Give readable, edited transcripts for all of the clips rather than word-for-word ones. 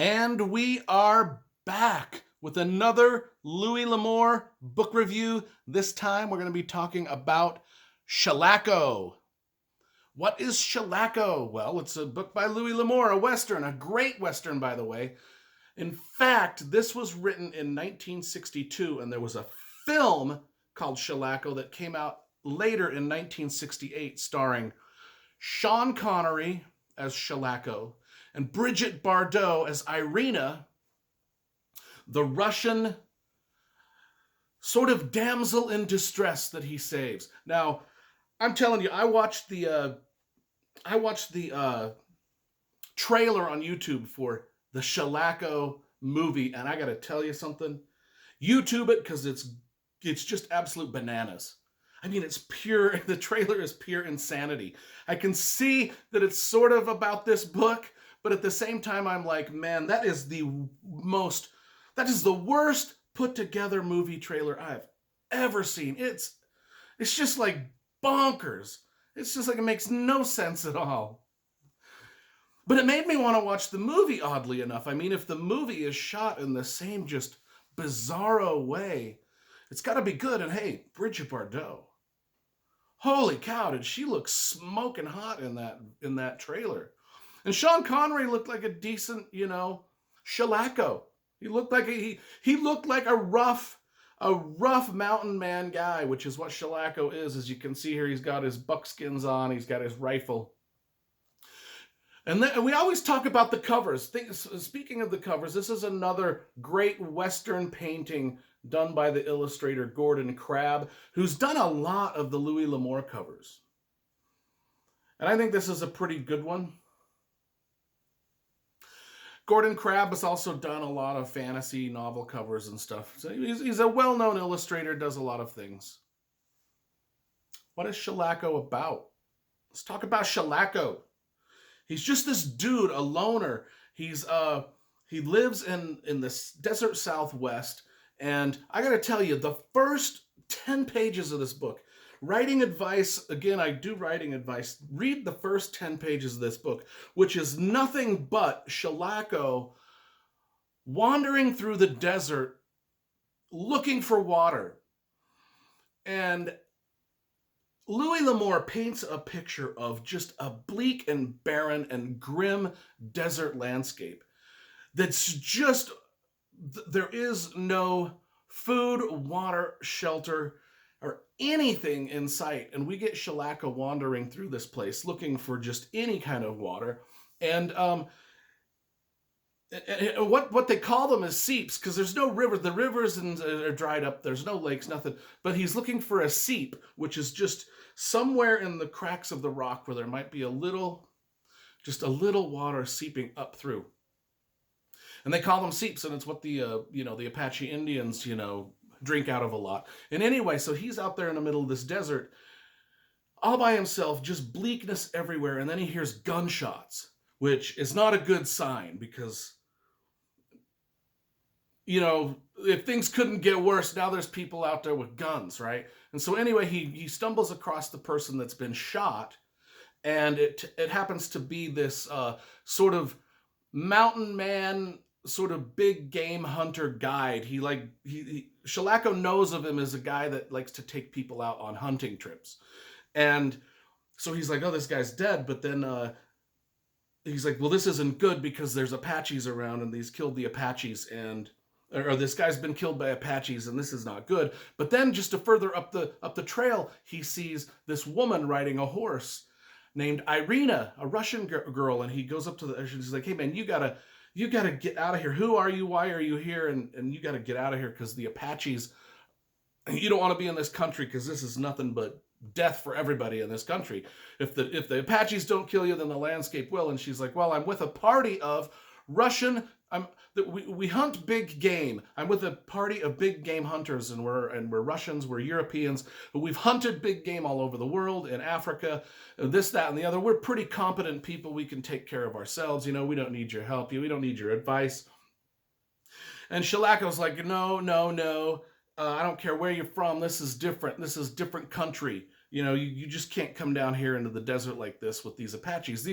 And we are back with another Louis L'Amour book review. This time we're going to be talking about Shalako. What is Shalako? Well, it's a book by Louis L'Amour, a Western, a great Western, by the way. In fact, this was written in 1962, and there was a film called Shalako that came out later in 1968, starring Sean Connery as Shalako and Brigitte Bardot as Irina, the Russian sort of damsel in distress that he saves. Now, I'm telling you, I watched the trailer on YouTube for the Shalako movie, and I got to tell you something. YouTube it because it's just absolute bananas. I mean, it's pure. The trailer is pure insanity. I can see that it's sort of about this book, but at the same time, I'm like, man, that is the worst put together movie trailer I've ever seen. It's just like bonkers. It's just like it makes no sense at all. But it made me want to watch the movie, oddly enough. I mean, if the movie is shot in the same just bizarro way, it's got to be good. And hey, Brigitte Bardot. Holy cow, did she look smoking hot in that trailer. And Sean Connery looked like a decent, Shalako. He looked like he looked like a rough mountain man guy, which is what Shalako is. As you can see here, he's got his buckskins on, he's got his rifle. And we always talk about the covers. Speaking of the covers, this is another great Western painting done by the illustrator Gordon Crabb, who's done a lot of the Louis L'Amour covers. And I think this is a pretty good one. Gordon Crabb has also done a lot of fantasy novel covers and stuff. So he's a well-known illustrator, does a lot of things. What is Shalako about? Let's talk about Shalako. He's just this dude, a loner. He lives in the desert Southwest, and I got to tell you, the first 10 pages of this book, writing advice, again, I do writing advice, read the first 10 pages of this book, which is nothing but Shalako wandering through the desert looking for water. And Louis L'Amour paints a picture of just a bleak and barren and grim desert landscape that's just, there is no food, water, shelter, or anything in sight. And we get Shalako wandering through this place looking for just any kind of water. And what they call them is seeps, because there's no river. The rivers are dried up. There's no lakes, nothing. But he's looking for a seep, which is just somewhere in the cracks of the rock where there might be just a little water seeping up through. And they call them seeps, and it's what the Apache Indians, drink out of a lot. And anyway, so he's out there in the middle of this desert, all by himself, just bleakness everywhere. And then he hears gunshots, which is not a good sign because, if things couldn't get worse, now there's people out there with guns, right? And so anyway, he stumbles across the person that's been shot, and it happens to be this sort of mountain man, sort of big game hunter guide. Shalako knows of him as a guy that likes to take people out on hunting trips. And so he's like, oh, this guy's dead. But then he's like, well, this isn't good because there's Apaches around and he's killed the Apaches, or this guy's been killed by Apaches, and this is not good. But then just to further up the trail, he sees this woman riding a horse named Irina, a Russian girl, and he goes up to her. She's like, hey man, you gotta get out of here. Who are you? Why are you here? And you gotta get out of here because the Apaches, you don't want to be in this country because this is nothing but death for everybody in this country. If the Apaches don't kill you, then the landscape will. And she's like, well, I'm with a party of Russian. We hunt big game. I'm with a party of big game hunters, and we're Russians, we're Europeans, but we've hunted big game all over the world, in Africa, this, that, and the other. We're pretty competent people. We can take care of ourselves. We don't need your help. We don't need your advice. And Shalako's like, no. I don't care where you're from. This is different. This is different country. You just can't come down here into the desert like this with these Apaches.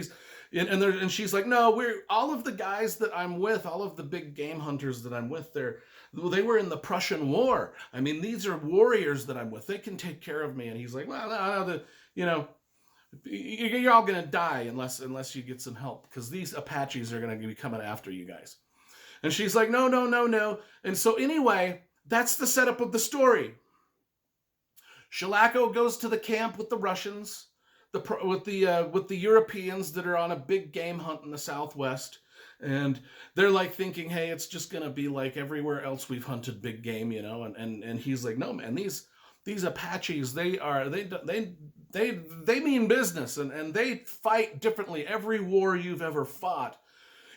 And she's like, no, we're all of the guys that I'm with, all of the big game hunters that I'm with, they were in the Prussian War. I mean, these are warriors that I'm with. They can take care of me. And he's like, well, no, you know, you're all gonna die unless you get some help, because these Apaches are gonna be coming after you guys. And she's like, no, no, no, no. And so anyway, that's the setup of the story. Shalako goes to the camp with the Russians, with the Europeans that are on a big game hunt in the Southwest, and they're like thinking, hey, it's just gonna be like everywhere else we've hunted big game, you know. And he's like, no, man, these Apaches, they mean business, and they fight differently. Every war you've ever fought,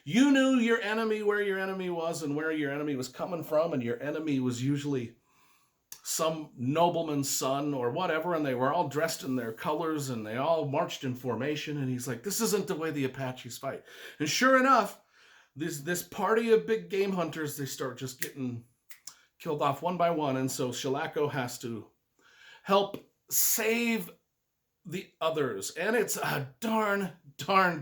you knew your enemy, where your enemy was, and where your enemy was coming from, and your enemy was usually some nobleman's son or whatever, and they were all dressed in their colors, and they all marched in formation. And he's like, this isn't the way the Apaches fight. And sure enough, this party of big game hunters, they start just getting killed off one by one. And so Shalako has to help save the others. And it's a darn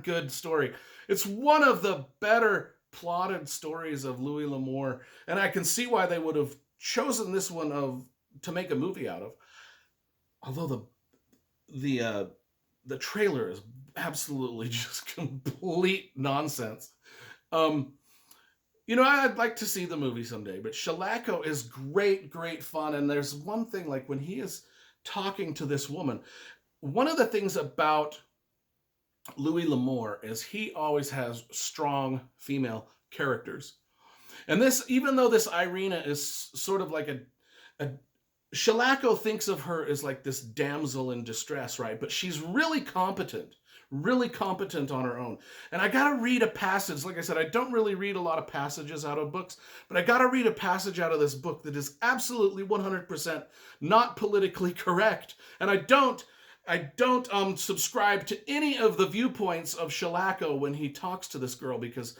good story. It's one of the better plotted stories of Louis L'Amour, and I can see why they would have chosen this one to make a movie out of. Although the trailer is absolutely just complete nonsense. You know, I'd like to see the movie someday, but Shalako is great fun. And there's one thing, like when he is talking to this woman, one of the things about Louis L'Amour is he always has strong female characters. And this, even though this Irina is sort of like a Shalako thinks of her as like this damsel in distress, right? But she's really competent on her own. And I got to read a passage. Like I said, I don't really read a lot of passages out of books, but I got to read a passage out of this book that is absolutely 100% not politically correct. And I don't subscribe to any of the viewpoints of Shalako when he talks to this girl, because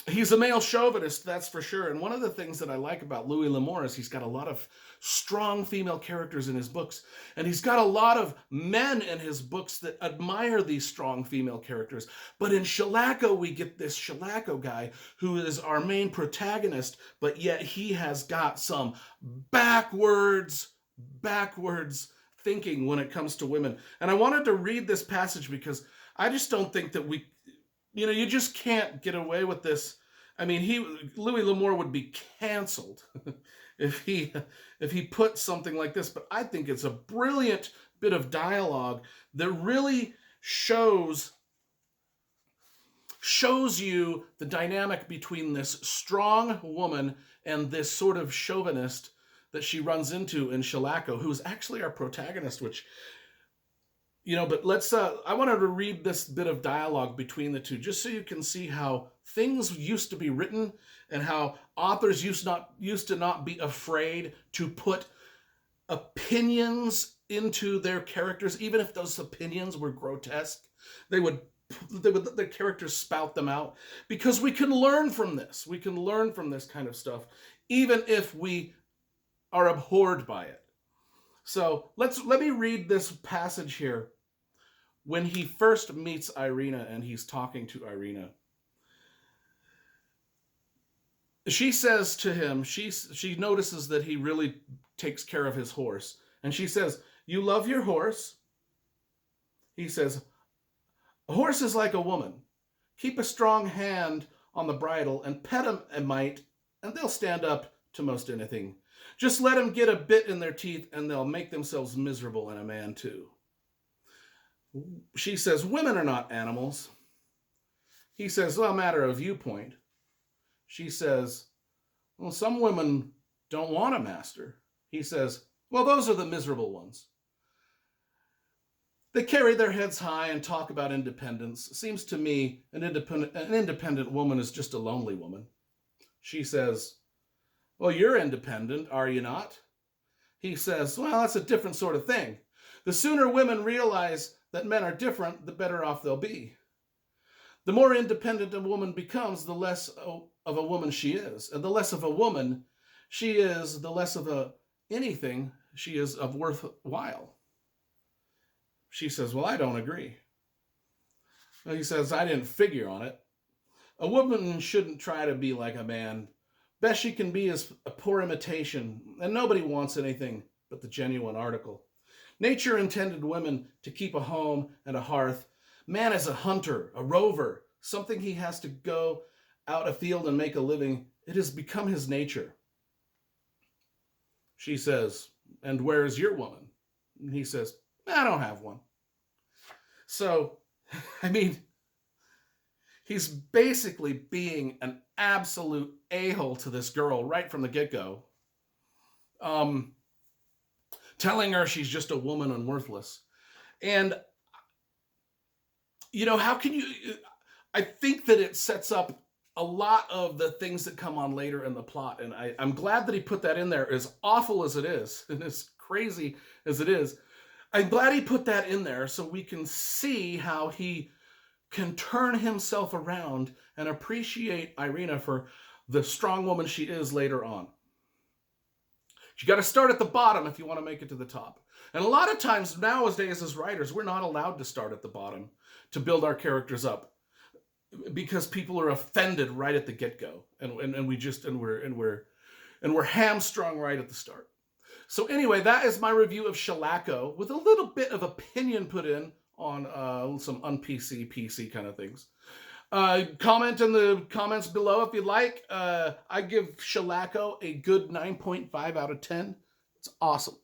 he's a male chauvinist, that's for sure. And one of the things that I like about Louis L'Amour is he's got a lot of strong female characters in his books. And he's got a lot of men in his books that admire these strong female characters. But in Shalako, we get this Shalako guy who is our main protagonist, but yet he has got some backwards thinking when it comes to women. And I wanted to read this passage because I just don't think that you just can't get away with this. I mean, Louis L'Amour would be canceled if he put something like this. But I think it's a brilliant bit of dialogue that really shows you the dynamic between this strong woman and this sort of chauvinist that she runs into in Shalako, who is actually our protagonist, which, but I wanted to read this bit of dialogue between the two, just so you can see how things used to be written and how authors used to not be afraid to put opinions into their characters, even if those opinions were grotesque. The characters spout them out, because we can learn from this. We can learn from this kind of stuff, even if we are abhorred by it. So let me read this passage here. When he first meets Irina and he's talking to Irina, she says to him, she notices that he really takes care of his horse. And she says, "You love your horse?" He says, "A horse is like a woman. Keep a strong hand on the bridle and pet them a mite, and they'll stand up to most anything. Just let them get a bit in their teeth and they'll make themselves miserable, and a man too." She says, "Women are not animals." He says, "Well, a matter of viewpoint." She says, "Well, some women don't want a master." He says, "Well, those are the miserable ones. They carry their heads high and talk about independence. It seems to me an independent woman is just a lonely woman." She says, "Well, you're independent, are you not?" He says, "Well, that's a different sort of thing. The sooner women realize that men are different, the better off they'll be. The more independent a woman becomes, the less of a woman she is. And the less of a woman she is, the less of anything she is of worthwhile." She says, "Well, I don't agree." He says, I didn't figure on it. A woman shouldn't try to be like a man. Best she can be is a poor imitation, and nobody wants anything but the genuine article. Nature intended women to keep a home and a hearth. Man is a hunter, a rover, something he has to go out afield and make a living. It has become his nature. She says, and where is your woman? And he says, I don't have one. So, I mean, he's basically being an absolute a-hole to this girl right from the get-go. Telling her she's just a woman and worthless. And, you know, how can you... I think that it sets up a lot of the things that come on later in the plot. And I'm glad that he put that in there, as awful as it is, and as crazy as it is. I'm glad he put that in there so we can see how he can turn himself around and appreciate Irina for the strong woman she is later on. You got to start at the bottom if you want to make it to the top. And a lot of times nowadays as writers, we're not allowed to start at the bottom to build our characters up, because people are offended right at the get-go, and we're hamstrung right at the start. So anyway, that is my review of Shalako, with a little bit of opinion put in on some un-PC kind of things. Comment in the comments below if you like. I give Shalako a good 9.5 out of 10. It's awesome.